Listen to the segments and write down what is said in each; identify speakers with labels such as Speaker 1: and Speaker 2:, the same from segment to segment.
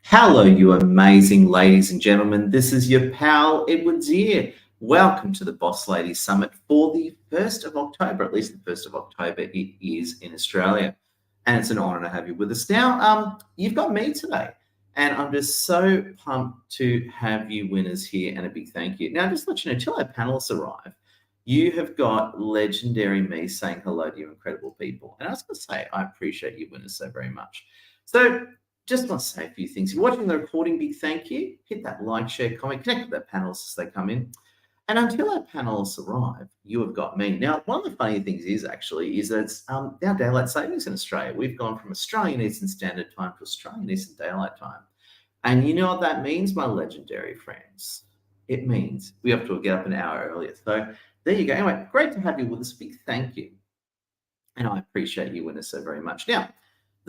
Speaker 1: Hello, you amazing ladies and gentlemen. This is your pal Edward here. Welcome to the Boss Ladies Summit for the 1st of October, at least the 1st of October it is in Australia. And it's an honor to have you with us. Now, you've got me today, and I'm just so pumped to have you winners here, and a big thank you. Now, just to let you know, till our panelists arrive, you have got legendary me saying hello to you incredible people. And I was going to say, I appreciate you winners so very much. So just want to say a few things. If you're watching the recording, big thank you. Hit that like, share, comment, connect with our panelists as they come in. And until our panelists arrive, you have got me. Now, one of the funny things is that it's now daylight savings in Australia. We've gone from Australian Eastern Standard Time to Australian Eastern Daylight Time. And you know what that means, my legendary friends? It means we have to get up an hour earlier. So there you go. Anyway, great to have you with us. Big thank you. And I appreciate you winners so very much. Now,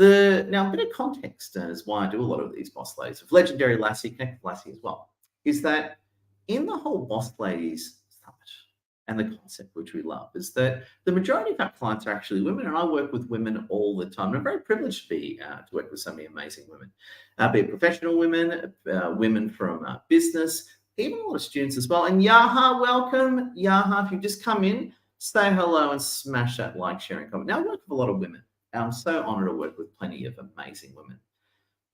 Speaker 1: a bit of context as why I do a lot of these Boss Ladies with legendary Lassie, connect with Lassie as well, is that in the whole Boss Ladies Summit and the concept which we love is that the majority of our clients are actually women, and I work with women all the time. I'm very privileged to be to work with so many amazing women, be it professional women, women from business, even a lot of students as well. And Yaha, welcome. Yaha, if you've just come in, say hello and smash that like, share, and comment. Now, I work with a lot of women. I'm so honored to work with plenty of amazing women.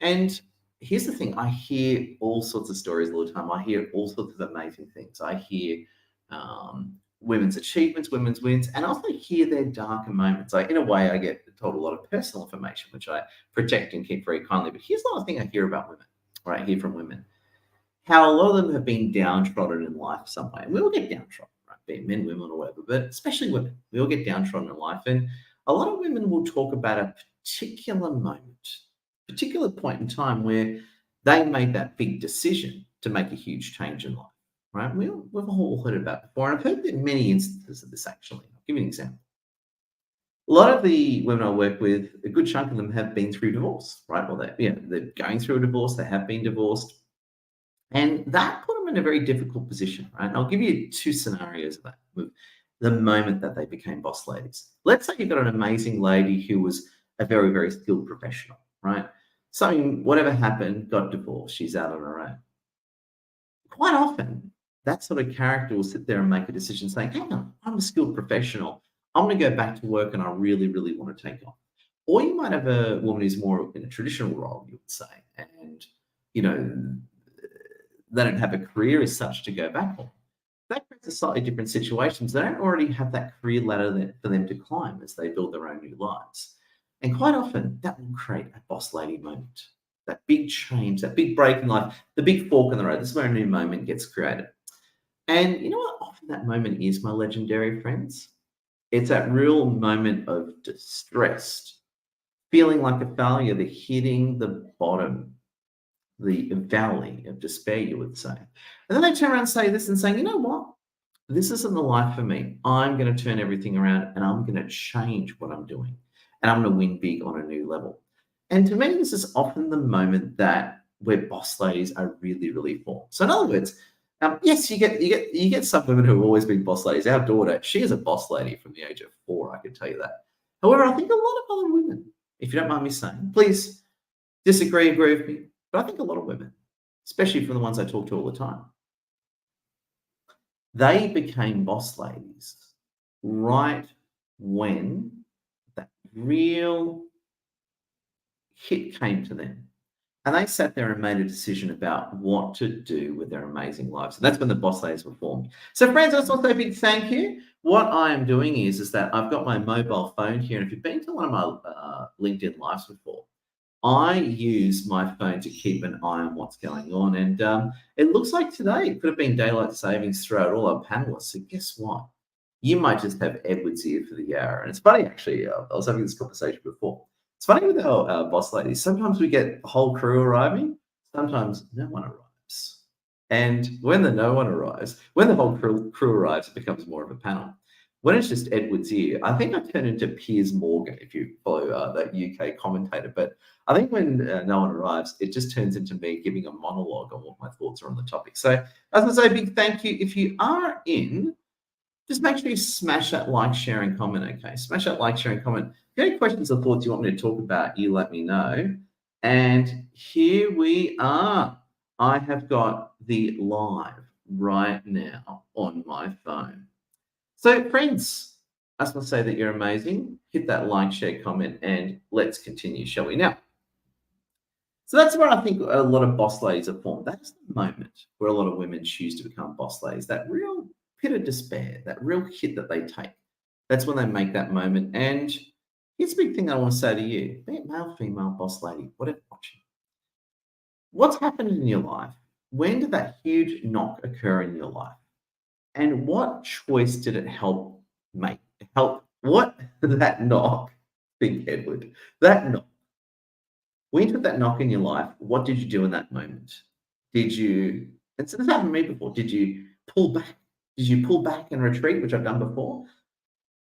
Speaker 1: And here's the thing. I hear all sorts of stories all the time. I hear all sorts of amazing things. I hear women's achievements, women's wins, and I also hear their darker moments. In a way, I get told a lot of personal information, which I protect and keep very kindly. But here's another thing I hear about women, or I hear from women, how a lot of them have been downtrodden in life some way. And we all get downtrodden, right? Be it men, women, or whatever, but especially women. We all get downtrodden in life. And a lot of women will talk about a particular moment, particular point in time where they made that big decision to make a huge change in life, right? We've all heard about it before, and I've heard many instances of this actually. I'll give you an example. A lot of the women I work with, a good chunk of them have been through divorce, right? Or they're going through a divorce, they have been divorced, and that put them in a very difficult position, right? And I'll give you two scenarios of that. The moment that they became boss ladies. Let's say you've got an amazing lady who was a very, very skilled professional, right? Whatever happened, got divorced, she's out on her own. Quite often, that sort of character will sit there and make a decision saying, hang on, I'm a skilled professional. I'm going to go back to work and I really, really want to take off. Or you might have a woman who's more in a traditional role, you would say, and, they don't have a career as such to go back on. That creates a slightly different situation. They don't already have that career ladder for them to climb as they build their own new lives. And quite often, that will create a boss lady moment, that big change, that big break in life, the big fork in the road. This is where a new moment gets created. And you know what often that moment is, my legendary friends? It's that real moment of distress, feeling like a failure, the hitting the bottom, the valley of despair, you would say. And then they turn around and say this and saying, you know what? This isn't the life for me. I'm going to turn everything around and I'm going to change what I'm doing. And I'm going to win big on a new level. And to me, this is often the moment where boss ladies are really, really formed. So in other words, yes, you get some women who have always been boss ladies. Our daughter, she is a boss lady from the age of 4, I can tell you that. However, I think a lot of other women, if you don't mind me saying, please disagree, agree with me, but I think a lot of women, especially from the ones I talk to all the time, they became boss ladies right when that real hit came to them. And they sat there and made a decision about what to do with their amazing lives. And that's when the boss ladies were formed. So friends, I just want to say a big thank you. What I am doing is that I've got my mobile phone here. And if you've been to one of my LinkedIn lives before, I use my phone to keep an eye on what's going on. And it looks like today it could have been daylight savings throughout all our panelists. So guess what? You might just have Edward's here for the hour. And it's funny, actually, I was having this conversation before. It's funny with our boss ladies. Sometimes we get the whole crew arriving. Sometimes no one arrives. And when the whole crew arrives, it becomes more of a panel. When it's just Edward's here, I think I turn into Piers Morgan, if you follow that UK commentator. But I think when no one arrives, it just turns into me giving a monologue on what my thoughts are on the topic. So as I say, big thank you. If you are in, just make sure you smash that like, share, and comment, okay? Smash that like, share, and comment. If you have any questions or thoughts you want me to talk about, you let me know. And here we are. I have got the live right now on my phone. So, friends, I just want to say that you're amazing. Hit that like, share, comment, and let's continue, shall we? Now, so that's where I think a lot of boss ladies are formed. That's the moment where a lot of women choose to become boss ladies. That real pit of despair, that real hit that they take. That's when they make that moment. And here's a big thing I want to say to you: be it male, female, boss lady, whatever watching. What's happened in your life? When did that huge knock occur in your life? And what choice did it help make? Help what that knock, Big Edward, that knock. When you took that knock in your life, what did you do in that moment? Did you, and so this happened to me before, did you pull back? Did you pull back and retreat, which I've done before?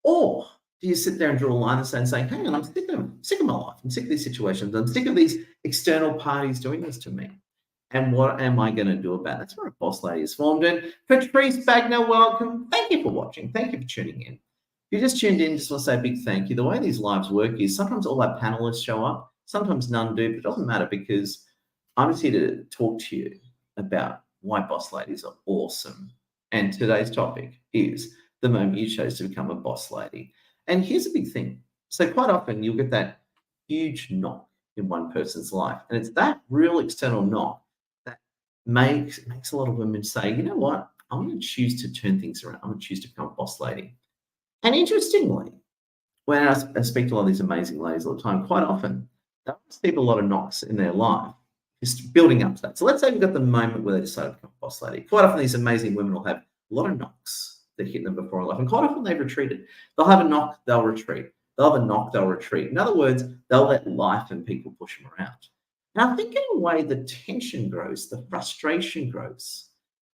Speaker 1: Or do you sit there and draw a line and say, hang on, I'm sick of my life. I'm sick of these situations. I'm sick of these external parties doing this to me. And what am I going to do about it? That's where a boss lady is formed. And Patrice Bagner, welcome. Thank you for watching. Thank you for tuning in. If you just tuned in, just want to say a big thank you. The way these lives work is sometimes all our panelists show up, sometimes none do, but it doesn't matter because I'm just here to talk to you about why boss ladies are awesome. And today's topic is the moment you chose to become a boss lady. And here's a big thing. So quite often you'll get that huge knock in one person's life. And it's that real external knock that makes a lot of women say, you know what, I'm going to choose to turn things around. I'm going to choose to become a boss lady. And interestingly, when I speak to a lot of these amazing ladies all the time, quite often they receive a lot of knocks in their life, just building up to that. So let's say we've got the moment where they decide to become a boss lady. Quite often these amazing women will have a lot of knocks that hit them before in life. And quite often they've retreated. They'll have a knock, they'll retreat. They'll have a knock, they'll retreat. In other words, they'll let life and people push them around. And I think in a way the tension grows, the frustration grows.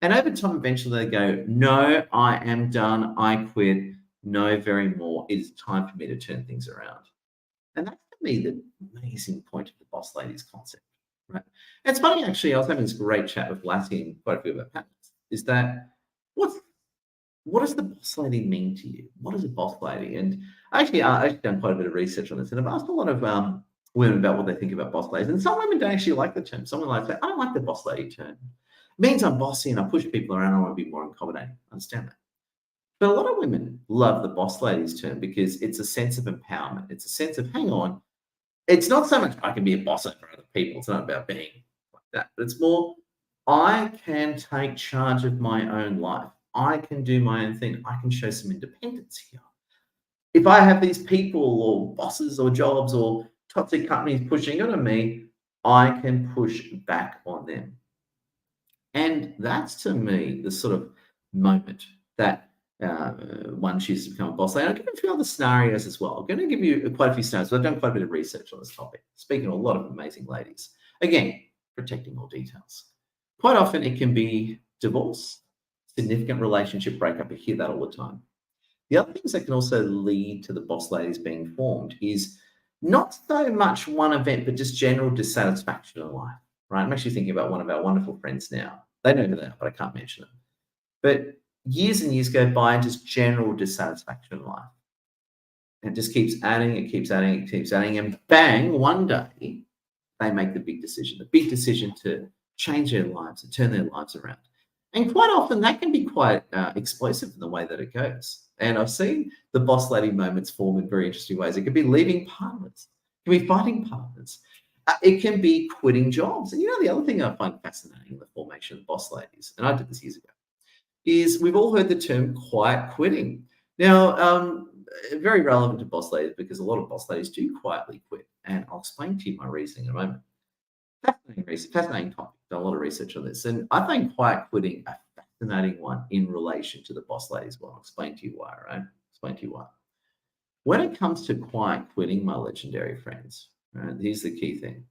Speaker 1: And over time, eventually they go, no, I am done. I quit. No, very more. It is time for me to turn things around. And that's to me the amazing point of the boss ladies concept, right? And it's funny, actually, I was having this great chat with Lassie and quite a few of our panelists, is that what does the boss lady mean to you? What is a boss lady? And I've done quite a bit of research on this, and I've asked a lot of women about what they think about boss ladies. And some women don't actually like the term. Some women like say, I don't like the boss lady term. It means I'm bossy and I push people around. I want to be more accommodating. I understand that. But a lot of women love the boss ladies term because it's a sense of empowerment. It's a sense of, hang on, it's not so much I can be a boss over other people. It's not about being like that. But it's more, I can take charge of my own life. I can do my own thing. I can show some independence here. If I have these people or bosses or jobs or toxic companies pushing on me, I can push back on them. And that's, to me, the sort of moment that one chooses to become a boss lady. I'll give you a few other scenarios as well. I'm going to give you quite a few scenarios. I've done quite a bit of research on this topic, speaking to a lot of amazing ladies. Again, protecting all details. Quite often it can be divorce, significant relationship breakup. You hear that all the time. The other things that can also lead to the boss ladies being formed is not so much one event, but just general dissatisfaction in life, right? I'm actually thinking about one of our wonderful friends now. They know who they are, but I can't mention them. But years and years go by and just general dissatisfaction in life. And it just keeps adding, it keeps adding, it keeps adding. And bang, one day they make the big decision to change their lives and turn their lives around. And quite often that can be quite explosive in the way that it goes. And I've seen the boss lady moments form in very interesting ways. It could be leaving partners, it can be fighting partners, it can be quitting jobs. And you know, the other thing I find fascinating in the formation of boss ladies, and I did this years ago, is we've all heard the term quiet quitting. Now, very relevant to boss ladies because a lot of boss ladies do quietly quit. And I'll explain to you my reasoning in a moment. Fascinating topic. Done a lot of research on this. And I find quiet quitting a fascinating one in relation to the boss ladies. Well, I'll explain to you why, right? Explain to you why. When it comes to quiet quitting, my legendary friends, right, here's the key thing.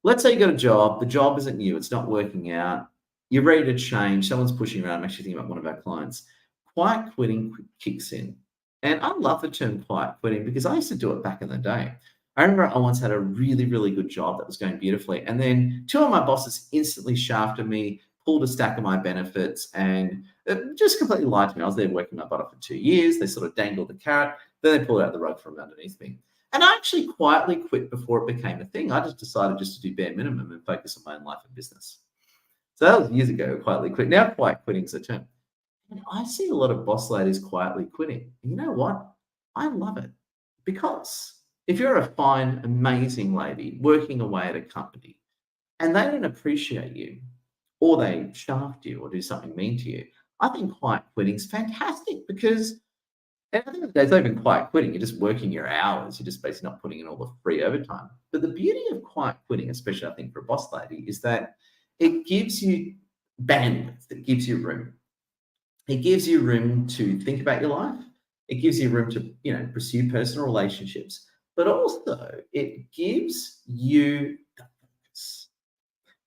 Speaker 1: Let's say you got a job, the job isn't you, it's not working out, you're ready to change, someone's pushing around. I'm actually thinking about one of our clients. Quiet quitting kicks in. And I love the term quiet quitting because I used to do it back in the day. I remember I once had a really, really good job that was going beautifully. And then two of my bosses instantly shafted me, pulled a stack of my benefits, and just completely lied to me. I was there working my butt off for 2 years. They sort of dangled the carrot. Then they pulled out the rug from underneath me. And I actually quietly quit before it became a thing. I just decided just to do bare minimum and focus on my own life and business. So that was years ago, quietly quit. Now quiet quitting is a term. And I see a lot of boss ladies quietly quitting. And you know what? I love it because if you're a fine, amazing lady working away at a company and they don't appreciate you or they shaft you or do something mean to you, I think quiet quitting is fantastic because at the end of the day, it's not even quiet quitting. You're just working your hours. You're just basically not putting in all the free overtime. But the beauty of quiet quitting, especially I think for a boss lady, is that it gives you bandwidth. It gives you room. It gives you room to think about your life. It gives you room to, pursue personal relationships, but also it gives you the focus.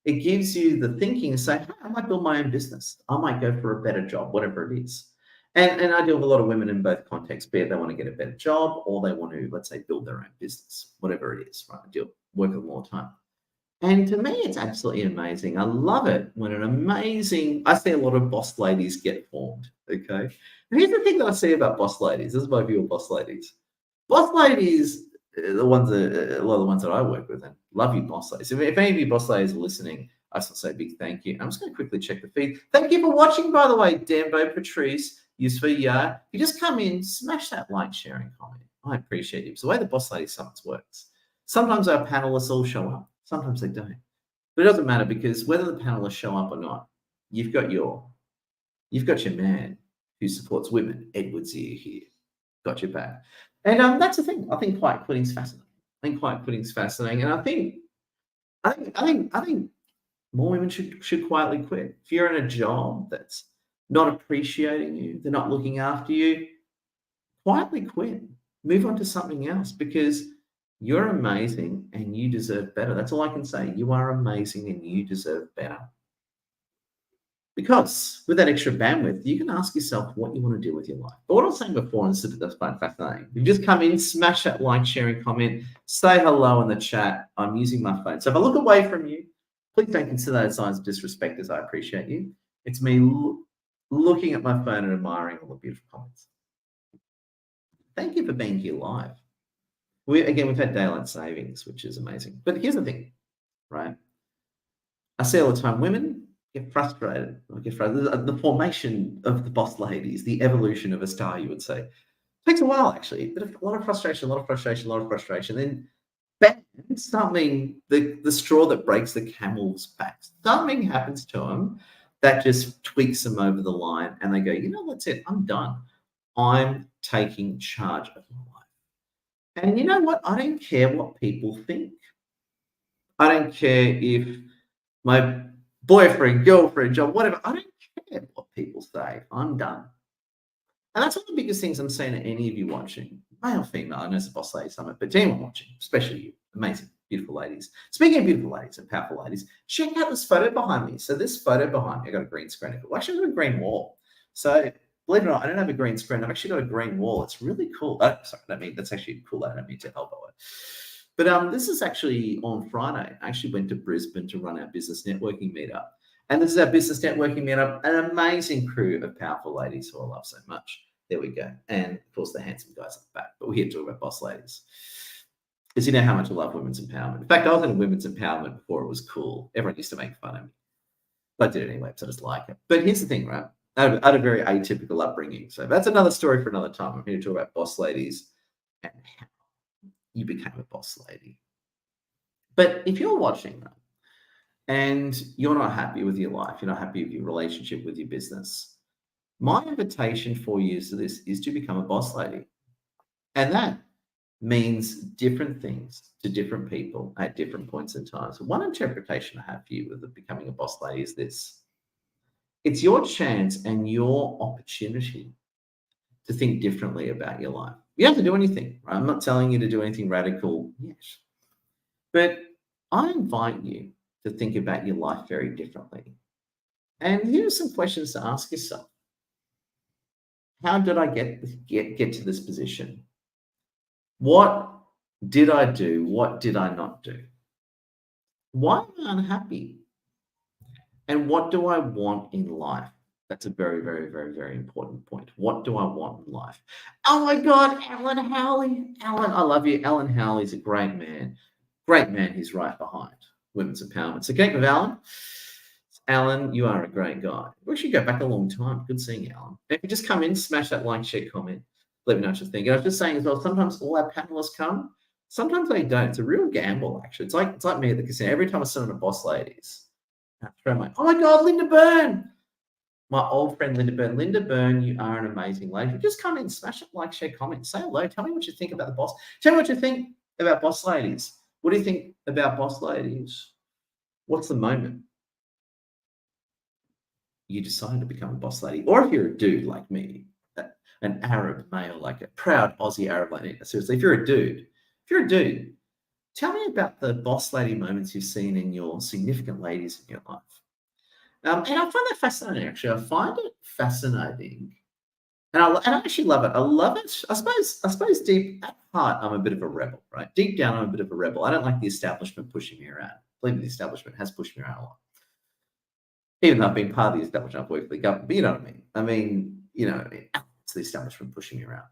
Speaker 1: It gives you the thinking to say, hey, I might build my own business. I might go for a better job, whatever it is. And I deal with a lot of women in both contexts, be it they want to get a better job or they want to, let's say, build their own business, whatever it is, right? I work with them all the time. And to me, it's absolutely amazing. I love it when I see a lot of boss ladies get formed. Okay. And here's the thing that I see about boss ladies. This is my view of boss ladies. Boss ladies, a lot of the ones that I work with, and love you, boss ladies. If any of you boss ladies are listening, I just want to say a big thank you. I'm just going to quickly check the feed. Thank you for watching, by the way, Dambo, Patrice, Yusfa, If you just come in, smash that like, share, and comment. I appreciate you. It's the way the Boss Lady Summits works. Sometimes our panelists all show up. Sometimes they don't. But it doesn't matter because whether the panelists show up or not, you've got your man who supports women, Edward Zia here. Got your back. And that's the thing. I think quiet quitting is fascinating. And I think more women should quietly quit. If you're in a job that's not appreciating you, they're not looking after you, quietly quit. Move on to something else because you're amazing and you deserve better. That's all I can say. You are amazing and you deserve better. Because with that extra bandwidth, you can ask yourself what you want to do with your life. But what I was saying before, and that's quite fascinating, you just come in, smash that like, sharing, comment, say hello in the chat. I'm using my phone. So if I look away from you, please don't consider that signs of disrespect as I appreciate you. It's me looking at my phone and admiring all the beautiful comments. Thank you for being here live. We've had daylight savings, which is amazing. But here's the thing, right? I see all the time, women get frustrated. The formation of the boss ladies, the evolution of a star, you would say, takes a while, actually. But a lot of frustration. Then bang, something, the straw that breaks the camel's back. Something happens to them that just tweaks them over the line. And they go, that's it. I'm done. I'm taking charge of my life. And you know what? I don't care what people think. I don't care if my boyfriend, girlfriend, job, whatever. I don't care what people say. I'm done. And that's one of the biggest things I'm saying to any of you watching, male, female. I know it's a Boss Lady Summit, but to anyone watching, especially you, amazing, beautiful ladies. Speaking of beautiful ladies and powerful ladies, check out this photo behind me. So this photo behind me, I got a green screen. Well, actually, I've got a green wall. So believe it or not, I don't have a green screen. I've actually got a green wall. It's really cool. That's actually cool. I don't mean to elbow it. But this is actually on Friday. I actually went to Brisbane to run our business networking meetup. And this is our business networking meetup, an amazing crew of powerful ladies who I love so much. There we go. And of course, the handsome guys at the back. But we're here to talk about boss ladies. Because you know how much I love women's empowerment. In fact, I was in women's empowerment before it was cool. Everyone used to make fun of me. But I did it anyway, so I just like it. But here's the thing, right? I had a very atypical upbringing. So that's another story for another time. I'm here to talk about boss ladies and how you became a boss lady. But if you're watching that and you're not happy with your life, you're not happy with your relationship with your business, my invitation for you to this is to become a boss lady. And that means different things to different people at different points in time. So one interpretation I have for you with becoming a boss lady is this. It's your chance and your opportunity to think differently about your life. You don't have to do anything, right? I'm not telling you to do anything radical yet. But I invite you to think about your life very differently. And here are some questions to ask yourself. How did I get to this position? What did I do? What did I not do? Why am I unhappy? And what do I want in life? That's a very, very, very, very important point. What do I want in life? Oh my God, Alan Howley. Alan, I love you. Alan Howley's a great man. Great man. He's right behind women's empowerment. So connect with Alan. Alan, you are a great guy. We should go back a long time. Good seeing you, Alan. If you just come in, smash that like, share, comment. Let me know what you think. And I was just saying as well, sometimes all our panelists come, sometimes they don't. It's a real gamble, actually. It's like me at the casino. Every time I sit on a boss ladies, I throw my, oh my God, Linda Byrne. My old friend Linda Byrne. Linda Byrne, you are an amazing lady. Just come in, smash it, like, share, comment, say hello. Tell me what you think about the boss. Tell me what you think about boss ladies. What do you think about boss ladies? What's the moment you decided to become a boss lady? Or if you're a dude like me, an Arab male, like a proud Aussie Arab lady. Seriously, if you're a dude, tell me about the boss lady moments you've seen in your significant ladies in your life. And I find that fascinating, actually. I find it fascinating. And I actually love it. I love it. I suppose deep at heart, I'm a bit of a rebel, right? Deep down, I'm a bit of a rebel. I don't like the establishment pushing me around. I believe the establishment has pushed me around a lot. Even though I've been part of the establishment, I've worked for the government, but you know what I mean. I mean, it's the establishment pushing me around.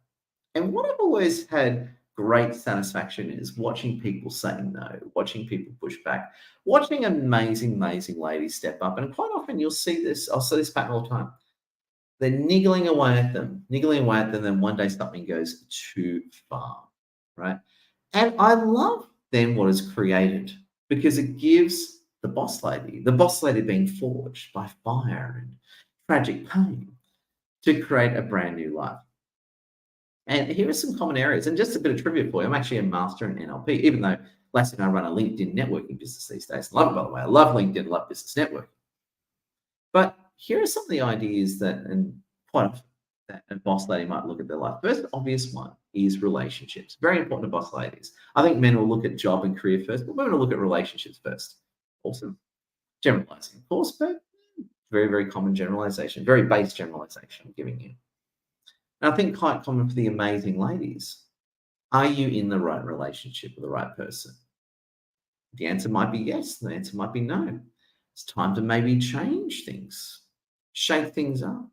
Speaker 1: And what I've always had great satisfaction is watching people say no, watching people push back, watching amazing, amazing ladies step up. And quite often you'll see this, I'll see this pattern all the time. They're niggling away at them, then one day something goes too far, right? And I love then what is created because it gives the boss lady being forged by fire and tragic pain to create a brand new life. And here are some common areas. And just a bit of trivia for you, I'm actually a master in NLP, even though Lassie and I run a LinkedIn networking business these days. Love it, by the way. I love LinkedIn, love business networking. But here are some of the ideas that, and quite often, that a boss lady might look at their life. First obvious one is relationships. Very important to boss ladies. I think men will look at job and career first, but women will look at relationships first. Awesome. Generalizing, of course, but very, very common generalization, very base generalization I'm giving you. And I think quite common for the amazing ladies. Are you in the right relationship with the right person? The answer might be yes. The answer might be no. It's time to maybe change things, shake things up,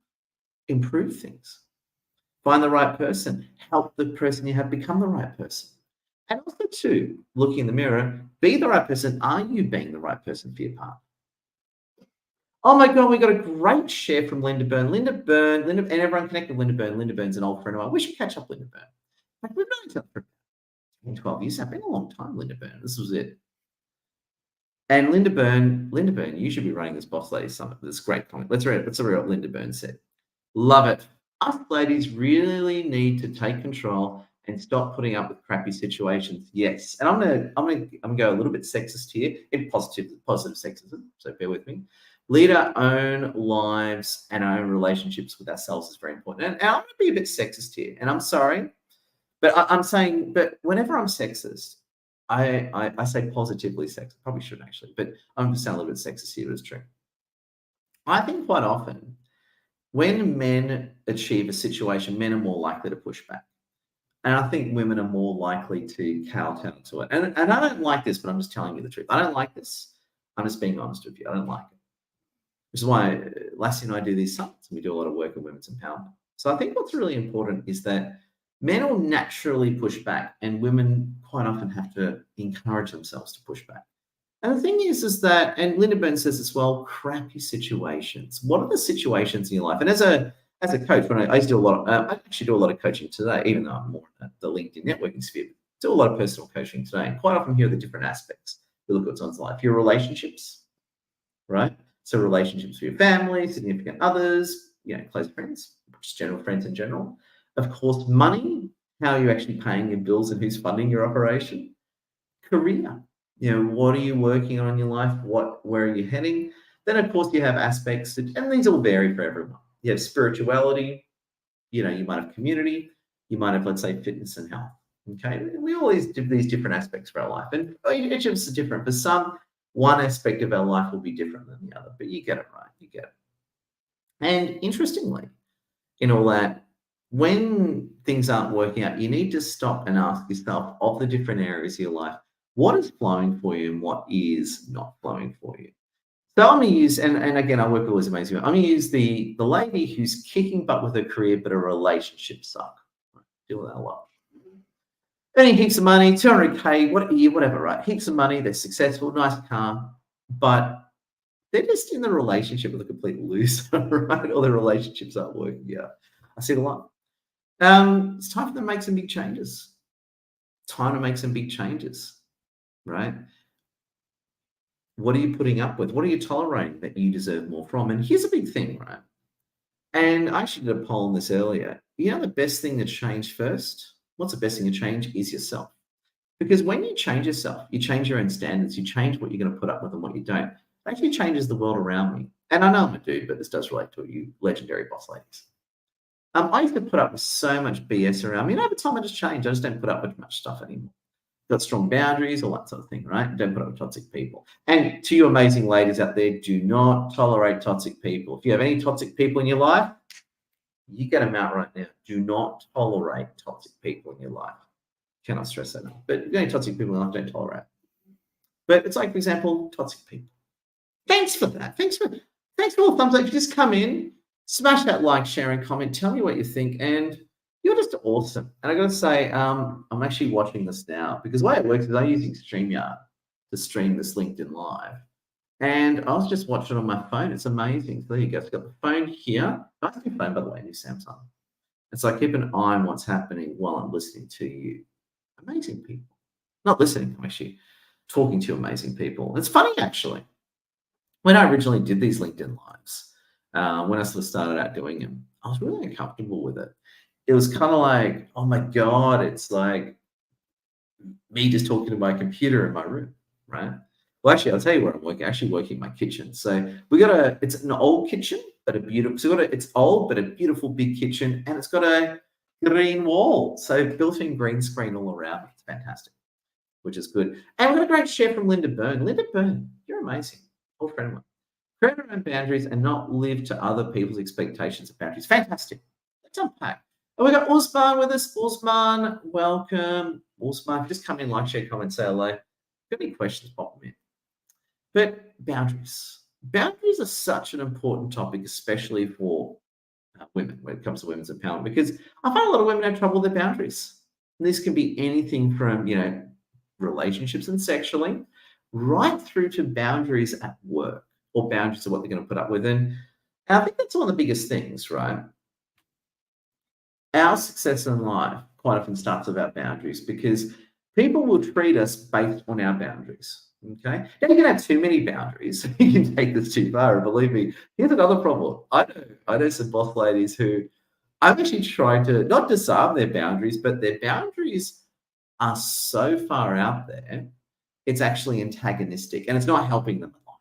Speaker 1: improve things. Find the right person. Help the person you have become the right person. And also, too, looking in the mirror, be the right person. Are you being the right person for your partner? Oh my God, we got a great share from Linda Byrne. Linda, and everyone connected with Linda Byrne. Linda Byrne's an old friend of mine. We should catch up with Linda Byrne. Like, we've known each other for 12 years. It's been a long time, Linda Byrne. This was it. And Linda Byrne, you should be running this Boss Ladies Summit. This great comment. Let's read what Linda Byrne said. Love it. Us ladies really need to take control and stop putting up with crappy situations. Yes. And I'm gonna go a little bit sexist here, in positive sexism. So bear with me. Lead our own lives and our own relationships with ourselves is very important. And I'm going to be a bit sexist here, and I'm sorry, but I'm saying, but whenever I'm sexist, I say positively sexist. Probably shouldn't actually, but I'm going to sound a little bit sexist here, but it's true. I think quite often when men achieve a situation, men are more likely to push back. And I think women are more likely to kowtow to it. And I don't like this, but I'm just telling you the truth. I don't like this. I'm just being honest with you. I don't like it. Which is why Lassie and I do these summits, and we do a lot of work on women's empowerment. So I think what's really important is that men will naturally push back, and women quite often have to encourage themselves to push back. And the thing is that, and Linda Byrne says as well, crappy situations. What are the situations in your life? And as a coach, when I used to do a lot, I actually do a lot of coaching today, even though I'm more in the LinkedIn networking sphere. Do a lot of personal coaching today, and quite often here are the different aspects. You look at someone's life, your relationships, right? So relationships with your family, significant others, close friends, just general friends in general. Of course, money, how are you actually paying your bills and who's funding your operation? Career, what are you working on in your life? Where are you heading? Then, of course, you have aspects, and these all vary for everyone. You have spirituality, you might have community, you might have, let's say, fitness and health. Okay, we always do these different aspects for our life, and each of us is different. For some, one aspect of our life will be different than the other, but you get it right. You get it. And interestingly, in all that, when things aren't working out, you need to stop and ask yourself, of the different areas of your life, what is flowing for you and what is not flowing for you? So I'm going to use, and again, I work with always amazing. I'm going to use the lady who's kicking butt with her career, but her relationship suck. Right? Deal with that a lot. Earning heaps of money, 200K, what a year, whatever, right? Heaps of money, they're successful, nice car, but they're just in the relationship with a complete loser, right? Or their relationships aren't working out. I see it a lot. It's time for them to make some big changes. Time to make some big changes, right? What are you putting up with? What are you tolerating that you deserve more from? And here's a big thing, right? And I actually did a poll on this earlier. You know, the best thing to change first? What's the best thing to change is yourself. Because when you change yourself, you change your own standards, you change what you're going to put up with and what you don't. It actually changes the world around me. And I know I'm a dude, but this does relate to you legendary boss ladies. I used to put up with so much BS around me. And over time, I just changed. I just don't put up with much stuff anymore. Got strong boundaries, all that sort of thing, right? Don't put up with toxic people. And to you amazing ladies out there, do not tolerate toxic people. If you have any toxic people in your life, you get them out right now. Do not tolerate toxic people in your life. Cannot stress that enough. But if you have any toxic people in your life, don't tolerate. But it's like, for example, toxic people. Thanks for that. Thanks for all the thumbs up. Just come in, smash that like, share, and comment. Tell me what you think. And you're just awesome. And I got to say, I'm actually watching this now because the way it works is I'm using StreamYard to stream this LinkedIn Live. And I was just watching on my phone. It's amazing. So there you go. It's got the phone here. Nice new phone, by the way, new Samsung. And so I keep an eye on what's happening while I'm listening to you. Amazing people. Not listening, I'm actually talking to amazing people. It's funny, actually. When I originally did these LinkedIn Lives, when I sort of started out doing them, I was really uncomfortable with it. It was kind of like, oh my God, it's like me just talking to my computer in my room, right? Well, actually, I'll tell you where I'm working. Actually, working in my kitchen. So it's an old kitchen, but a beautiful. So it's old, but a beautiful big kitchen, and it's got a green wall. So built-in green screen all around. It's fantastic, which is good. And we've got a great share from Linda Byrne. Linda Byrne, you're amazing. Old friend of mine. Create our own boundaries and not live to other people's expectations of boundaries. Fantastic. Let's unpack. And we've got Usman with us. Usman, welcome. Usman, just come in, like, share, comment, say hello. If you have any questions, pop them in. But boundaries. Boundaries are such an important topic, especially for women when it comes to women's empowerment, because I find a lot of women have trouble with their boundaries. And this can be anything from, relationships and sexually, right through to boundaries at work or boundaries of what they're going to put up with. And I think that's one of the biggest things, right? Our success in life quite often starts with our boundaries because people will treat us based on our boundaries. Okay. Now you can have too many boundaries. You can take this too far. And believe me, here's another problem. I know some boss ladies who I'm actually trying to not disarm their boundaries, but their boundaries are so far out there, it's actually antagonistic and it's not helping them a lot.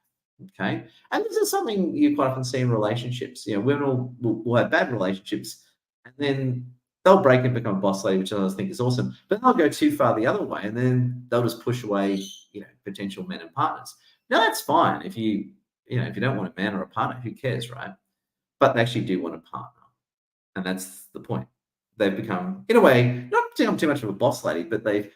Speaker 1: Okay. And this is something you quite often see in relationships. Women will have bad relationships and then they'll break and become a boss lady, which I always think is awesome. But they'll go too far the other way and then they'll just push away, potential men and partners. Now that's fine if you don't want a man or a partner, who cares, right? But they actually do want a partner. And that's the point. They've become, in a way, not become too much of a boss lady, but they've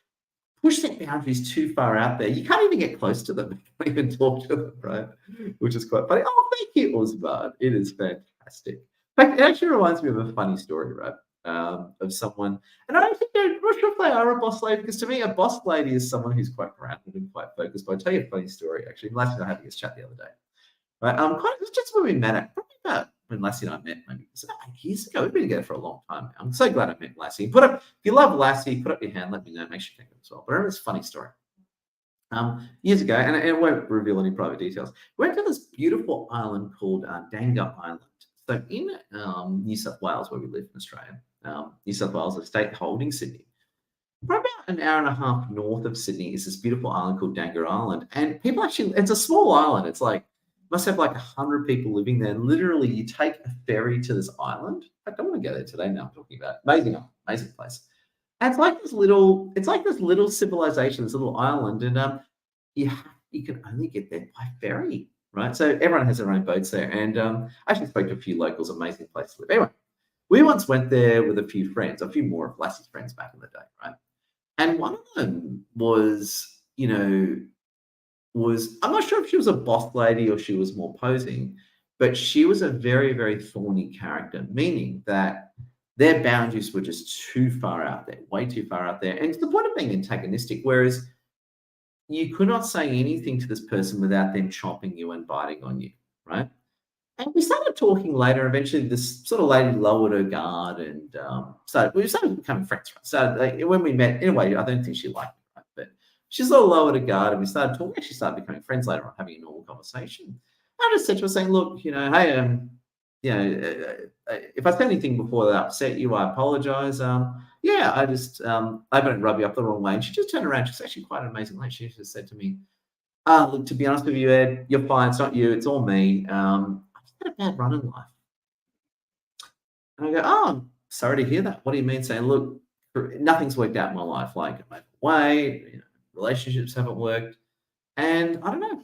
Speaker 1: pushed their boundaries too far out there. You can't even get close to them. You can't even talk to them, right? Which is quite funny. Oh, thank you, Osman. It is fantastic. In fact, it actually reminds me of a funny story, right? Of someone, and I'm not sure if they are a boss lady, because to me, a boss lady is someone who's quite grounded and quite focused. But I'll tell you a funny story, actually. Lassie and I had this chat the other day. Right? It was just when we met, probably about when Lassie and I met, maybe it was about 8 years ago. We've been together for a long time now. I'm so glad I met Lassie. If you love Lassie, put up your hand, let me know, make sure you think of it as well. But I remember this funny story. Years ago, and it won't reveal any private details, we went to this beautiful island called Danga Island. So in New South Wales, where we live in Australia, New South Wales, a state holding Sydney. For about an hour and a half north of Sydney is this beautiful island called Danga Island. And people it's a small island. It's like, must have like 100 people living there. And literally you take a ferry to this island. I don't want to go there today now. I'm talking about amazing place. And it's like this little civilization, this little island. And you can only get there by ferry, right? So everyone has their own boats there. And I actually spoke to a few locals, amazing place to live. Anyway, we once went there with a few friends, a few more of Lassie's friends back in the day, right? And one of them was, was, I'm not sure if she was a boss lady or she was more posing, but she was a very, very thorny character, meaning that their boundaries were just too far out there, way too far out there. And to the point of being antagonistic, whereas you could not say anything to this person without them chopping you and biting on you, right? And we started talking later. Eventually, this sort of lady lowered her guard, and so we started becoming friends. Right? So when we met, in a way, I don't think she liked me, right? But she sort of lowered her guard, and we started talking. Actually, started becoming friends later on, having a normal conversation. I just said to her, saying, "Look, hey, if I said anything before that upset you, I apologize. Yeah, I just I don't rub you up the wrong way." And she just turned around. She's actually quite an amazing lady. She just said to me, look, to be honest with you, Ed, you're fine. It's not you. It's all me. I've just had a bad run in life." And I go, "Oh, I'm sorry to hear that. What do you mean?" Saying, "Look, nothing's worked out in my life. Like, I'm away, relationships haven't worked. And I don't know.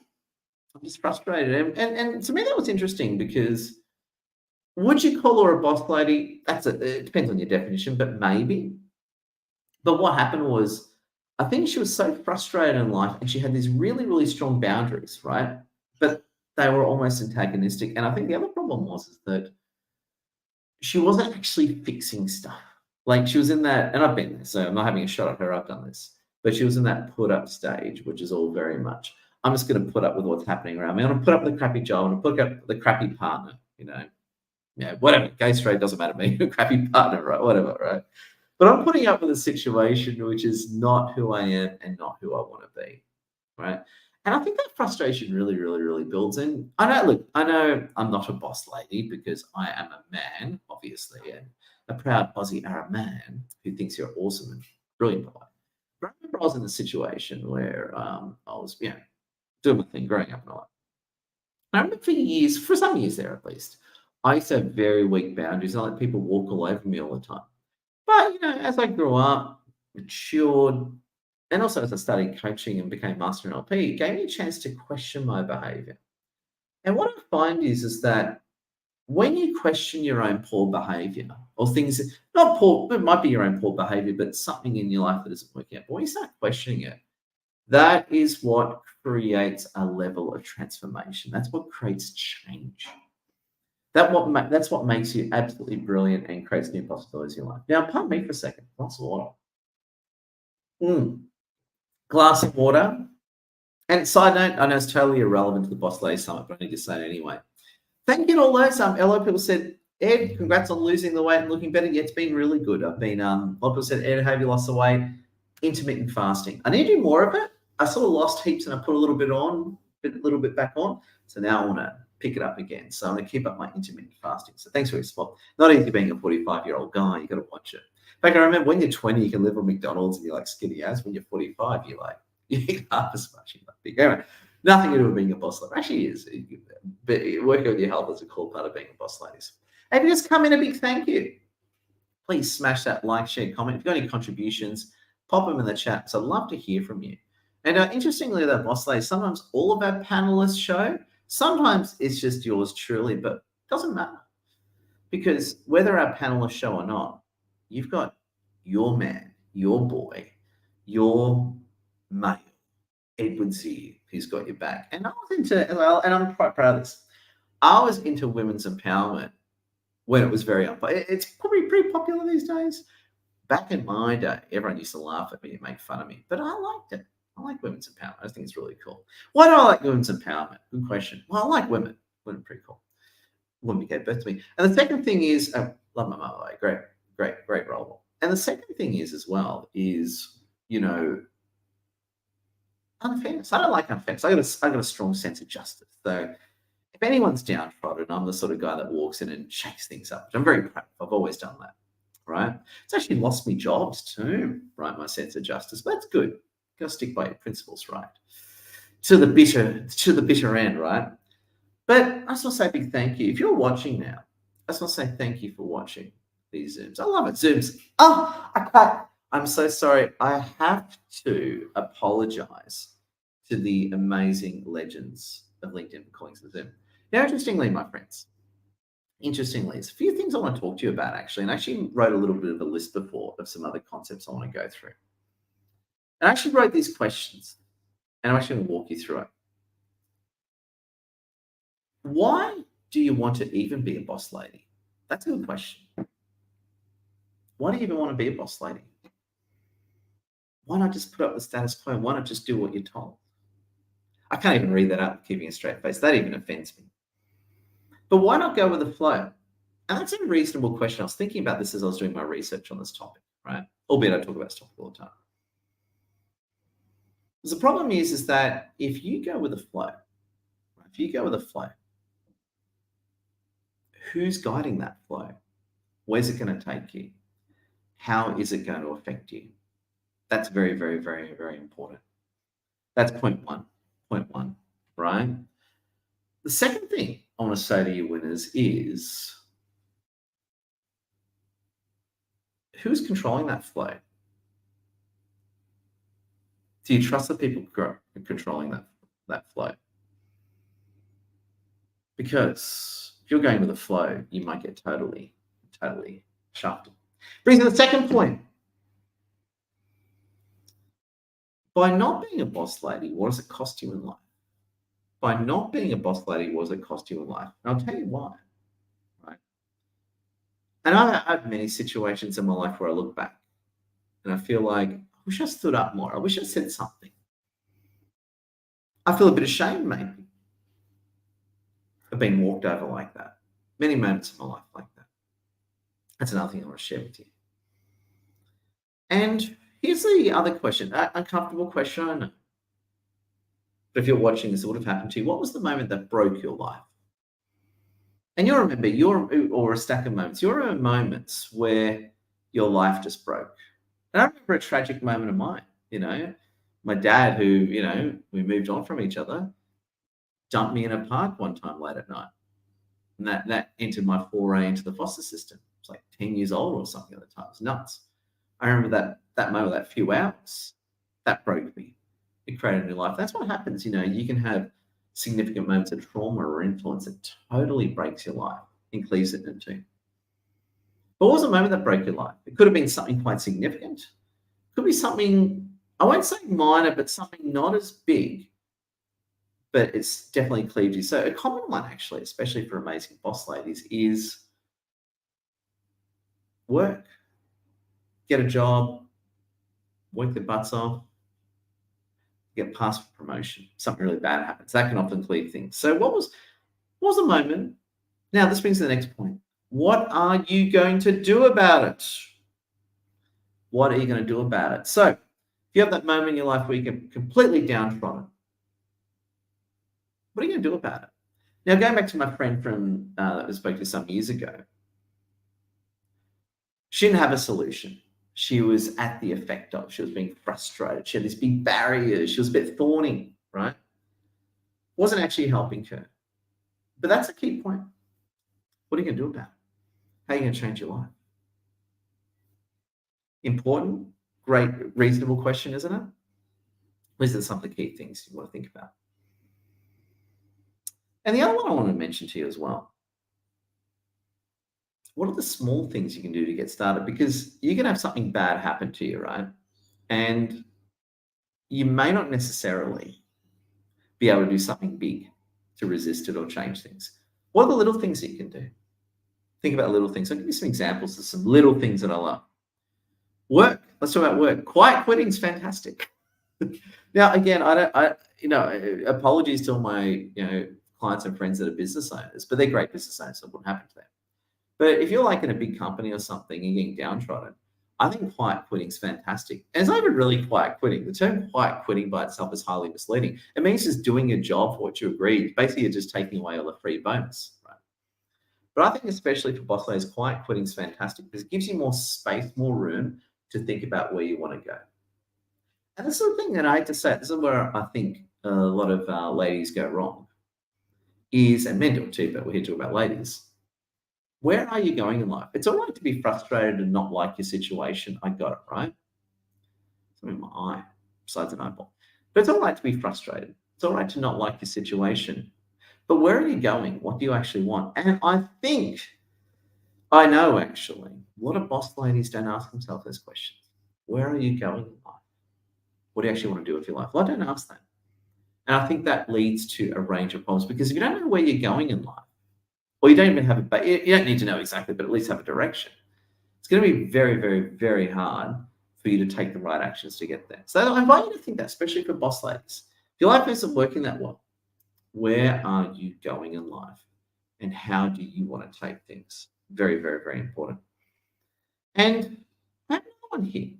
Speaker 1: I'm just frustrated." And to me, that was interesting because would you call her a boss lady? It depends on your definition, but maybe. But what happened was, I think she was so frustrated in life and she had these really, really strong boundaries, right? But they were almost antagonistic. And I think the other problem was is that she wasn't actually fixing stuff. Like she was in that, and I've been there, so I'm not having a shot at her, I've done this. But she was in that put up stage, which is all very much, I'm just going to put up with what's happening around me. I'm going to put up with the crappy job. I'm going to put up with the crappy partner, Yeah, whatever. Gay, straight, doesn't matter to me. Crappy partner, right? Whatever, right? But I'm putting up with a situation which is not who I am and not who I want to be, right? And I think that frustration really, really, really builds in. I know I'm not a boss lady because I am a man, obviously, and a proud Aussie Arab man who thinks you're awesome and brilliant. But I remember I was in a situation where I was, doing my thing, growing up and all that. I remember for some years there at least, I used to have very weak boundaries. I let people walk all over me all the time. But, as I grew up, matured, and also as I studied coaching and became master in NLP, it gave me a chance to question my behavior. And what I find is that when you question your own poor behavior or things, not poor, it might be your own poor behavior, but something in your life that isn't working out. But when you start questioning it, that is what creates a level of transformation. That's what creates change. That's what makes you absolutely brilliant and creates new possibilities in your life. Now, pardon me for a second. Glass of water. Glass of water. And side note, I know it's totally irrelevant to the Boss Lady Summit, but I need to say it anyway. Thank you to all those. LO people said, "Ed, congrats on losing the weight and looking better." Yeah, it's been really good. I've been, a lot of people said, "Ed, have you lost the weight?" Intermittent fasting. I need to do more of it. I sort of lost heaps and I put a little bit on, a little bit back on. So now I want to pick it up again. So I'm going to keep up my intermittent fasting. So thanks for your support. Not easy being a 45-year-old guy. You got to watch it. In fact, I remember when you're 20, you can live on McDonald's and you're like skinny as. When you're 45, you're like, you eat half as much. You're like big. Anyway, nothing to do with being a boss lady. Actually, is. But working with your health is a cool part of being a boss ladies. And just come in, a big thank you. Please smash that like, share, comment. If you've got any contributions, pop them in the chat. So I'd love to hear from you. And interestingly, that boss lady, sometimes all of our panelists show, sometimes it's just yours truly, but it doesn't matter. Because whether our panelists show or not, you've got your man, your boy, your male, Edward Z, who's got your back. And I was into, well, and I'm quite proud of this, I was into women's empowerment when it was very up. It's probably pretty popular these days. Back in my day, everyone used to laugh at me and make fun of me, but I liked it. I like women's empowerment. I think it's really cool. Why do I like women's empowerment? Good question. Well, I like women. Women are pretty cool. Women gave birth to me. And the second thing is, love my mother. Great role model. And the second thing is as well is, unfairness. I don't like unfairness. I got a strong sense of justice. So if anyone's downtrodden, I'm the sort of guy that walks in and shakes things up, which I'm very proud of. I've always done that. Right? It's actually lost me jobs too, right? My sense of justice, but that's good. Got to stick by your principles, right? To the bitter end, right? But I just want to say a big thank you. If you're watching now, I just want to say thank you for watching these Zooms. I love it. Zooms. Oh, I can't. I'm so sorry. I have to apologize to the amazing legends of LinkedIn for calling the Zoom. Now, interestingly, my friends, there's a few things I want to talk to you about, actually. And I actually wrote a little bit of a list before of some other concepts I want to go through. And I actually wrote these questions, and I'm actually going to walk you through it. Why do you want to even be a boss lady? That's a good question. Why do you even want to be a boss lady? Why not just put up the status quo? Why not just do what you're told? I can't even read that out keeping a straight face. That even offends me. But why not go with the flow? And that's a reasonable question. I was thinking about this as I was doing my research on this topic, right? Albeit I talk about this topic all the time. Because the problem is that if you go with the flow, right, if you go with the flow, who's guiding that flow? Where's it going to take you? How is it going to affect you? That's very, very, very, very important. That's point one. Point one, right? The second thing I want to say to you, winners, is who's controlling that flow? Do you trust the people controlling that flow? Because if you're going with the flow, you might get totally shafted. Brings me to the second point. By not being a boss lady, what does it cost you in life? By not being a boss lady, what does it cost you in life? And I'll tell you why, right? And I've had many situations in my life where I look back and I feel like, I wish I stood up more. I wish I said something. I feel a bit ashamed, maybe, of being walked over like that. Many moments of my life like that. That's another thing I want to share with you. And here's the other question, uncomfortable question, I know. But if you're watching this, it would have happened to you. What was the moment that broke your life? And you'll remember or a stack of moments. You'll remember moments where your life just broke. And I remember a tragic moment of mine, my dad, who, we moved on from each other, dumped me in a park one time late at night. And that entered my foray into the foster system. I was like 10 years old or something at the time. It was nuts. I remember that moment, that few hours, that broke me. It created a new life. That's what happens. You can have significant moments of trauma or influence that totally breaks your life and cleaves it in two. But what was the moment that broke your life? It could have been something quite significant. It could be something, I won't say minor, but something not as big, but it's definitely cleaved you. So a common one, actually, especially for amazing boss ladies, is work. Get a job, work their butts off, get passed for promotion. Something really bad happens. That can often cleave things. So what was the moment? Now, this brings to the next point. What are you going to do about it? What are you going to do about it? So if you have that moment in your life where you get completely downtrodden, what are you going to do about it? Now, going back to my friend from that I spoke to some years ago, she didn't have a solution. She was at the effect of, she was being frustrated. She had these big barriers. She was a bit thorny, right? Wasn't actually helping her. But that's a key point. What are you going to do about it? How are you going to change your life? Important, great, reasonable question, isn't it? These are some of the key things you want to think about. And the other one I want to mention to you as well. What are the small things you can do to get started? Because you can have something bad happen to you, right? And you may not necessarily be able to do something big to resist it or change things. What are the little things that you can do? Think about little things. I'll give you some examples of some little things that I love. Work. Let's talk about work. Quiet quitting is fantastic. Now, again, apologies to all my, clients and friends that are business owners, but they're great business owners, so it wouldn't happen to them. But if you're like in a big company or something, you're getting downtrodden, I think quiet quitting is fantastic. And it's not even really quiet quitting. The term quiet quitting by itself is highly misleading. It means just doing a job for what you agreed. Basically, you're just taking away all the free bonus, right? But I think especially for boss ladies, quiet quitting is fantastic because it gives you more space, more room to think about where you want to go. And this is the thing that I hate to say, this is where I think a lot of ladies go wrong, and men do it too, but we're here to talk about ladies. Where are you going in life? It's all right to be frustrated and not like your situation. I got it, right? Something in my eye, besides an eyeball. But it's all right to be frustrated. It's all right to not like your situation. But where are you going? What do you actually want? And I know actually, a lot of boss ladies don't ask themselves those questions. Where are you going in life? What do you actually want to do with your life? Well, I don't ask that. And I think that leads to a range of problems because if you don't know where you're going in life, or you don't even have you don't need to know exactly, but at least have a direction. It's going to be very, very, very hard for you to take the right actions to get there. So I invite you to think that, especially for boss ladies. If your life isn't working that well, where are you going in life? And how do you want to take things? Very, very, very important. And I have another one here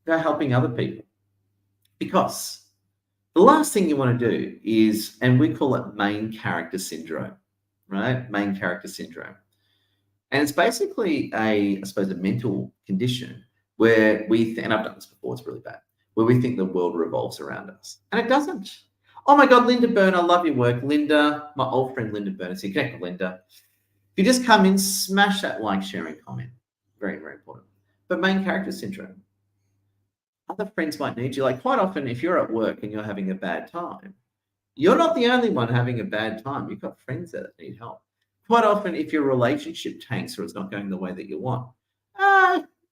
Speaker 1: about helping other people. Because the last thing you want to do is, and we call it main character syndrome, right? Main character syndrome. And it's basically I suppose, a mental condition where and I've done this before, it's really bad, where we think the world revolves around us. And it doesn't. Oh my God, Linda Byrne, I love your work. Linda, my old friend Linda Byrne is here. Connect with Linda. If you just come in, smash that like, share, and comment. Very, very important. But main character syndrome. Other friends might need you. Like quite often, if you're at work and you're having a bad time, you're not the only one having a bad time. You've got friends there that need help. Quite often, if your relationship tanks or it's not going the way that you want,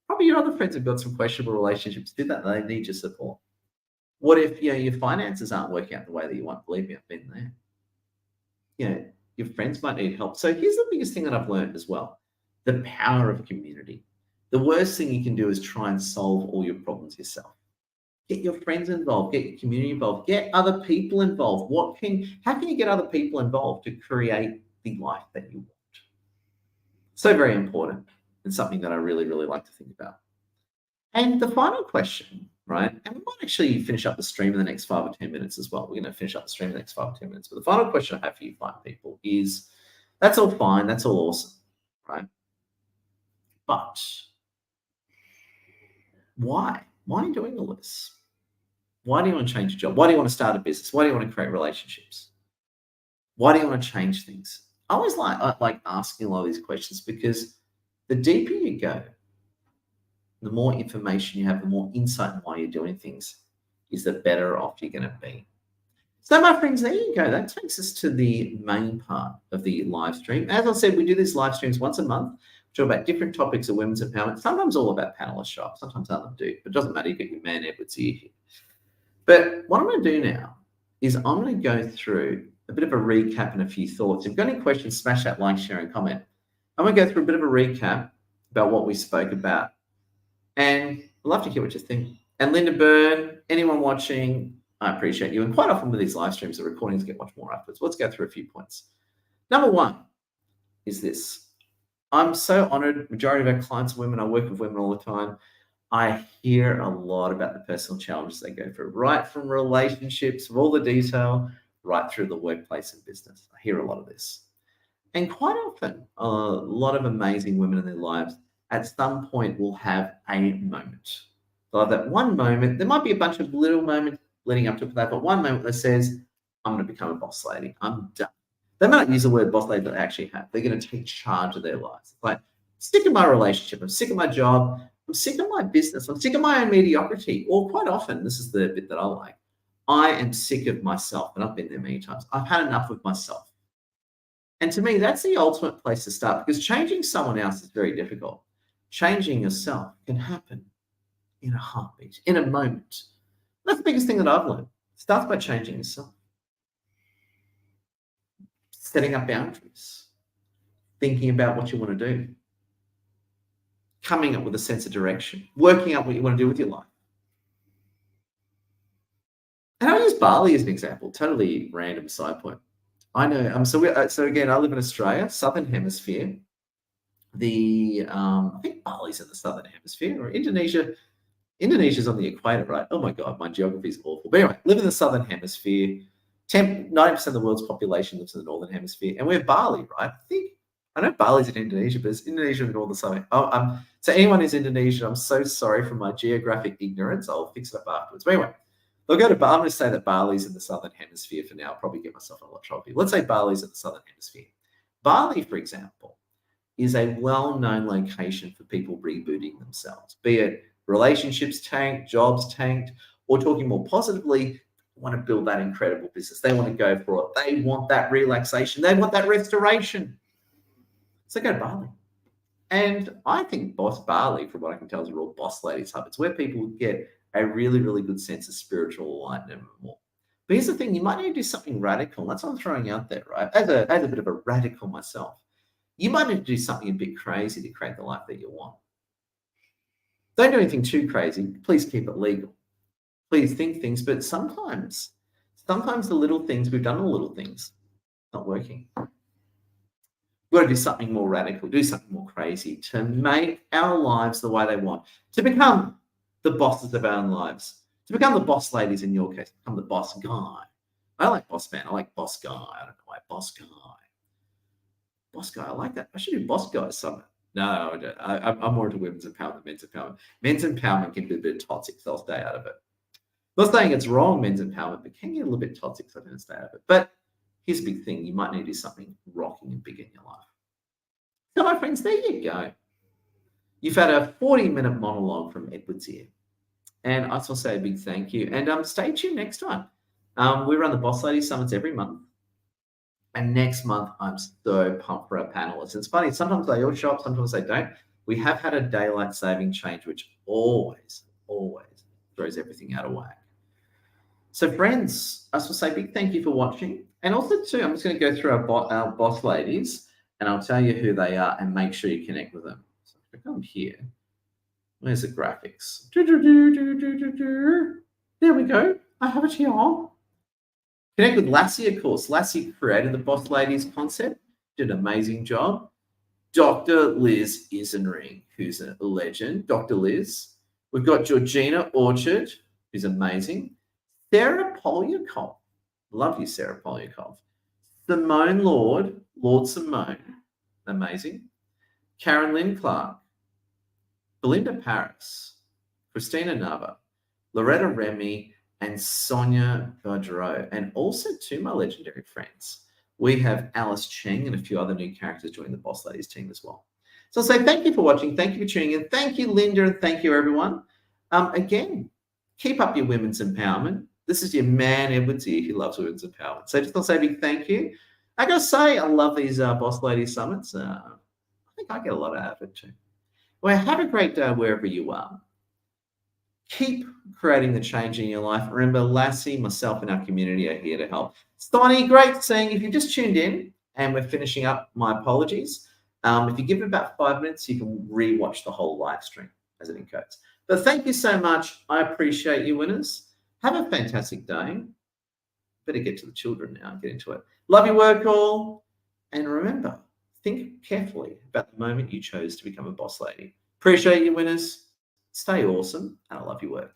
Speaker 1: probably your other friends have got some questionable relationships. Do that. They need your support. What if your finances aren't working out the way that you want? Believe me, I've been there. Your friends might need help. So here's the biggest thing that I've learned as well: the power of community. The worst thing you can do is try and solve all your problems yourself. Get your friends involved, get your community involved, get other people involved. How can you get other people involved to create the life that you want? So very important, and something that I really, really like to think about. And the final question, right? And we might actually finish up the stream in the next 5 or 10 minutes as well. We're going to finish up the stream in the next 5 or 10 minutes. But the final question I have for you fine people is, that's all fine, that's all awesome, right? But why? Why are you doing all this? Why do you want to change your job? Why do you want to start a business? Why do you want to create relationships? Why do you want to change things? I always like asking a lot of these questions because the deeper you go, the more information you have, the more insight in why you're doing things, is the better off you're going to be. So my friends, there you go. That takes us to the main part of the live stream. As I said, we do these live streams once a month. We talk about different topics of women's empowerment. Sometimes all about panelists show up. Sometimes others do. But it doesn't matter. You get your man Edwards here. But what I'm going to do now is I'm going to go through a bit of a recap and a few thoughts. If you've got any questions, smash that like, share, and comment. I'm going to go through a bit of a recap about what we spoke about. And I'd love to hear what you think. And Linda Byrne, anyone watching, I appreciate you. And quite often with these live streams, the recordings get much more afterwards. Let's go through a few points. Number one is this. I'm so honored. Majority of our clients are women. I work with women all the time. I hear a lot about the personal challenges they go through, right from relationships, of all the detail, right through the workplace and business. I hear a lot of this. And quite often, a lot of amazing women in their lives at some point will have a moment. They'll have that one moment. There might be a bunch of little moments leading up to that, but one moment that says, I'm going to become a boss lady. I'm done. They might not use the word boss lady, but they actually have. They're going to take charge of their lives. It's like, I'm sick of my relationship. I'm sick of my job. I'm sick of my business. I'm sick of my own mediocrity. Or quite often, this is the bit that I like, I am sick of myself. And I've been there many times. I've had enough of myself. And to me, that's the ultimate place to start because changing someone else is very difficult. Changing yourself can happen in a heartbeat, in a moment. That's the biggest thing that I've learned. It starts by changing yourself. Setting up boundaries. Thinking about what you want to do. Coming up with a sense of direction. Working out what you want to do with your life. And I'll use Bali as an example. Totally random side point. I know. So again, I live in Australia, Southern Hemisphere. I think Bali's in the Southern Hemisphere, or Indonesia. Indonesia's on the equator, right? Oh my God, my geography is awful. But anyway, live in the Southern Hemisphere. 90% of the world's population lives in the Northern Hemisphere. And we're Bali, right? I know Bali's in Indonesia, but it's Indonesia in the Northern Southern. So anyone who's Indonesian, I'm so sorry for my geographic ignorance. I'll fix it up afterwards. But anyway, they'll go to Bali. I'm going to say that Bali's in the Southern Hemisphere for now. I'll probably get myself in a lot of trouble here. Let's say Bali's in the Southern Hemisphere. Bali, for example, is a well-known location for people rebooting themselves, be it relationships tanked, jobs tanked, or talking more positively, want to build that incredible business. They want to go for it. They want that relaxation. They want that restoration. So go to Bali. And I think Bali, from what I can tell, is a real boss ladies hub. It's where people get a really, really good sense of spiritual alignment and more. But here's the thing, you might need to do something radical. That's what I'm throwing out there, right? As a bit of a radical myself, you might need to do something a bit crazy to create the life that you want. Don't do anything too crazy. Please keep it legal. Please think things, but sometimes the little things, we've done the little things, not working. We've got to do something more radical, do something more crazy to make our lives the way they want, to become the bosses of our own lives, to become the boss ladies in your case, become the boss guy. I like boss man. I like boss guy. I don't know why boss guy. Boss guy, I like that. I should do boss guy summit. No, I don't. I'm more into women's empowerment, men's empowerment. Men's empowerment can be a bit toxic, so I'll stay out of it. Not saying it's wrong, men's empowerment, but can get a little bit toxic, so I'm going to stay out of it. But here's a big thing. You might need to do something rocking and big in your life. So, my friends, there you go. You've had a 40-minute monologue from Edward's ear. And I just want to say a big thank you. And stay tuned next time. We run the Boss Lady Summits every month. And next month, I'm so pumped for our panelists. It's funny, sometimes they all show up, sometimes they don't. We have had a daylight saving change, which always throws everything out of whack. So, friends, I just want to say a big thank you for watching. And also, too, I'm just going to go through our boss ladies, and I'll tell you who they are and make sure you connect with them. So, if I come here, where's the graphics? There we go. I have it here. Connect with Lassie, of course. Lassie created the Boss Ladies concept, did an amazing job. Dr. Liz Isenring, who's a legend. Dr. Liz. We've got Georgina Orchard, who's amazing. Sarah Polyakov. Love you, Sarah Polyakov. Simone Lord Simone. Amazing. Karen Lynn Clark. Belinda Paris. Christina Nava. Loretta Remy. And Sonia Gaudreau, and also two of my legendary friends. We have Alice Cheng and a few other new characters joining the Boss Ladies team as well. So I'll say thank you for watching. Thank you for tuning in. Thank you, Linda, and thank you, everyone. Again, keep up your women's empowerment. This is your man, Edward Z, who loves women's empowerment. So just want to say a big thank you. I got to say, I love these Boss Ladies Summits. I think I get a lot out of it too. Well, have a great day wherever you are. Keep creating the change in your life. Remember, Lassie, myself, and our community are here to help. Stoney, great seeing you. If you've just tuned in and we're finishing up, my apologies. If you give it about 5 minutes, you can re-watch the whole live stream as it encodes. But thank you so much. I appreciate you, winners. Have a fantastic day. Better get to the children now and get into it. Love your work all. And remember, think carefully about the moment you chose to become a boss lady. Appreciate you, winners. Stay awesome, and I love your work.